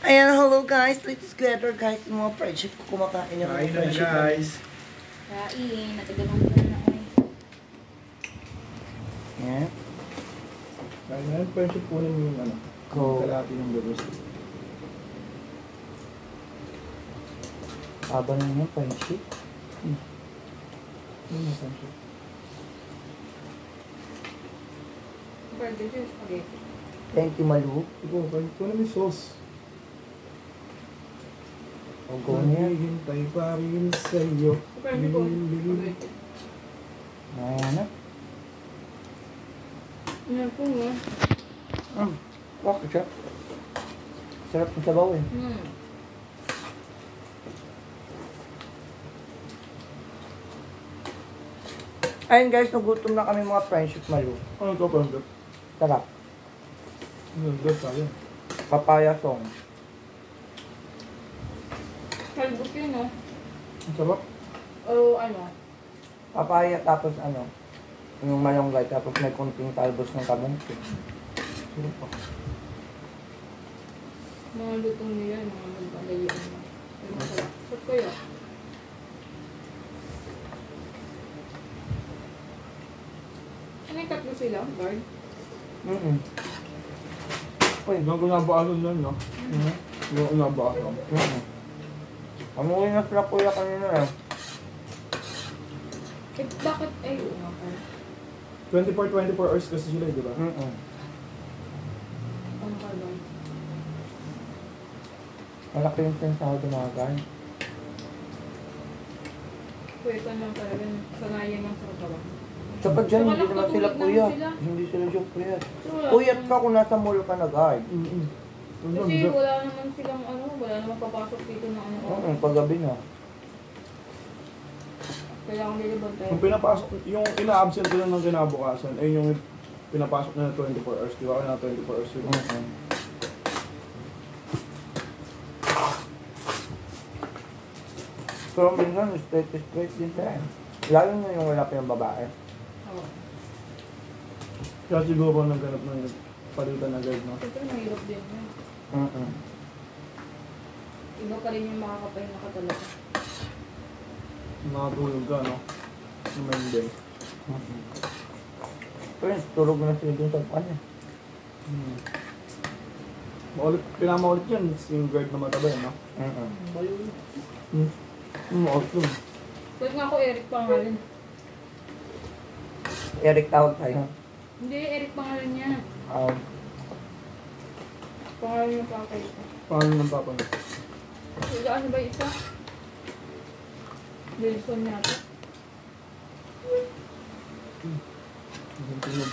Ayan, hello guys. Let's gather guys. Yung mga friendship ko kumakain yung mga friendship guys. Kain, natagalong ko na ako. Ayan. Kain na yung friendship po yung ano. Kalati ng burros. Haba na yung friendship. Friendship. Burger yung spaghetti. Thank you, Malu. Ito, kain ko na may sauce. Ang go niya. Hintay pa rin sa'yo. Burger ko. Spaghetti. Ayan na. Ano po nga? Bakit siya? Sarap ng sabaw eh. Ayun guys, nagutom na kami mga friendship, Malu. Ano ito, friendship? Sarap. Nandun tayo. Papaya song. Kalbos yun, no? Ang sarap. O ano? Papaya tapos ano, yung malunggay tapos may kunting talbos ng kabungki. Sarap pa. Mga lutong nila, mga magpagayon mo. Masarap. Sot kayo. Ano yung tatlo sila, Bard? Uy, Yung kunabaasan lang, no? Yung kunabaasan. Amuwi na sila kuya kanina eh. Eh, bakit? Ay, oo nga po. 24 hours kasi sila, di ba? Ano ka ba? Malaki yung sensahod ng mga guys. Pwede lang talaga. Sanayan lang sa katawan. Kapag dyan, hindi Saka naman sila nakatulog kuya. naman sila. Hindi sila joke kuya. So, wala Kuyat namang- ka kung nasa mall ka na guys. Kasi wala naman silang ano, wala naman papasok dito na ano. Paggabi na. Kailangan nila bantayan. Yung pinapasok, yung ina-absent ko lang ng kinabukasan, ay yung pinapasok na 24 hours, di ba? Kaya na 24 hours yun. Pero minsan, straight din tayo. Lalo na yung wala pa yung babae. Oo. Kaya siguro nagganap ng palitan na guide, no? Siyempre, mahirap din yun. Iba pa rin yung makakapahinga ka talaga. Nakatulog ka, no? Yung main day. Pero tulog na sila dun sa kanya. Pinamaulit yan, yung guard na mataba yun, no? Balo. Awesome. Pwede nga ako Eric pangalan. Eric tawag sa'yo. Hindi, Eric pangalan niya. Pangalan niya pa kayo. Paano ng papa niya? Ano ba yung isa? Wilson yata. Ang tulog.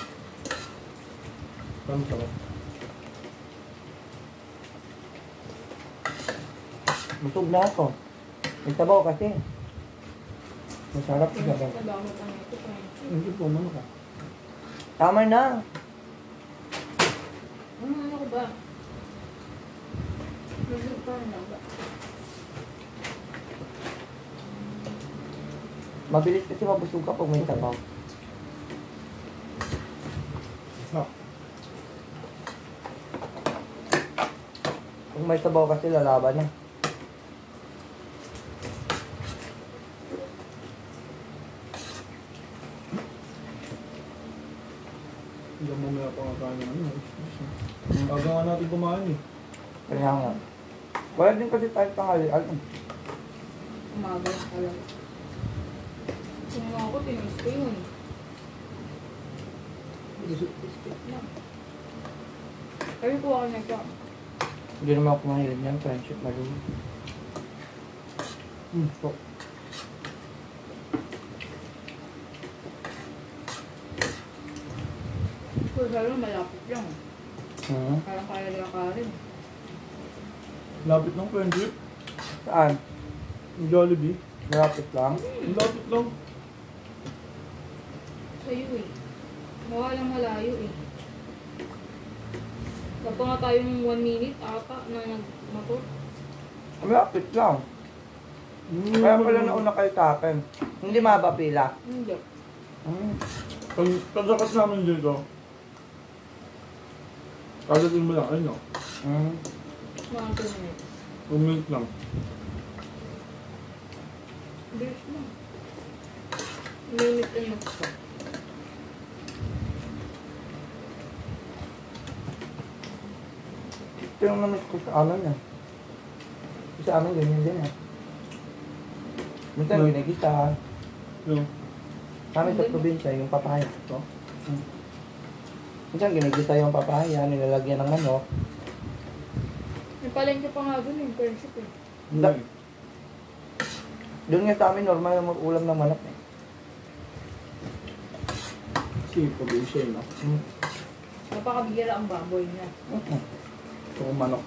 Paano sarap? Busog na ako. May sabaw kasi. Masarap yung sabaw. Nadamot ang ito pa. Hindi po, ano ka? Tama na. Ano ko ba? Naging pa na ba? Mabilis kasi mabusog ka pag may sabaw. No. Kung may sabaw kasi lalaban na. Hanggang mamaya pa nga tayo ano. Bago nga natin kumain eh. Kaya nga. Wala din kasi tayo tanghalian. Umaga lang talaga. Kung ako, tinis ko yun. Biscuit lang. Kaya ko ako nagka. Hindi naman ako mahilig niyan. Friendship, Malu. So, Kung sa'yo, malapit lang. Parang kaya nila ka rin. lapit ng friendship. Saan? Yung Jollibee. Malapit lang. Ang lapit lang. Sa'yo eh. Mawalang malayo eh. Kapag nga tayong 1 minute ata na nagmotor. Malapit lang. Kaya pala nauna kayo sa akin. Hindi mahaba pila. Hindi. Pagkakas namin dito, kagatin mo lang, ano? mga 2 minutes. 2 minutes lang. Bilis mo. Minute na yung gusto. Ito yung namis ko sa amin eh. Sa amin ganyan din eh. Minsan ginigisa. Yung, Sa amin sa probinsya, yung papaya. Ito. Minsan ginigisa yung papaya, nilalagyan ng manok. May palengke pa nga dun yung friendship eh. Da- Doon nga sa amin, normal na mag-ulam ng manok eh. kasi probinsya yun, no? Napakabigila ang baboy niya. Ito kung manok.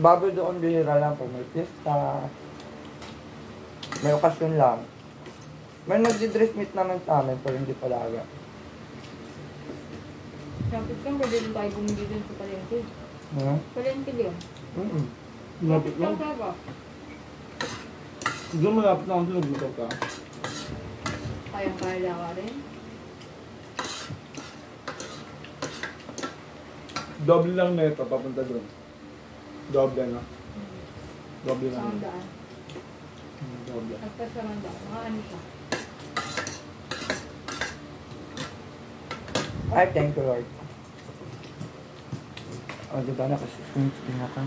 Baboy doon bihira lang po, may pista. May okasyon lang. May nagdi-dress meat naman sa amin, pero hindi palaga. Kapit kang pwede din tayo bumili dun sa palengke. Palengke din. Malapit lang. Kapit ka. Doon malapit lang ako nagluto ka. Kayang-kaya ka rin. Doble lang na ito, papunta doon. Doble, no? Doble lang. Sa daan. Doble. Nagpasamang daan. Mga ano siya. Ay, thank you Lord. O, diba na kasi 6 minutes din ako.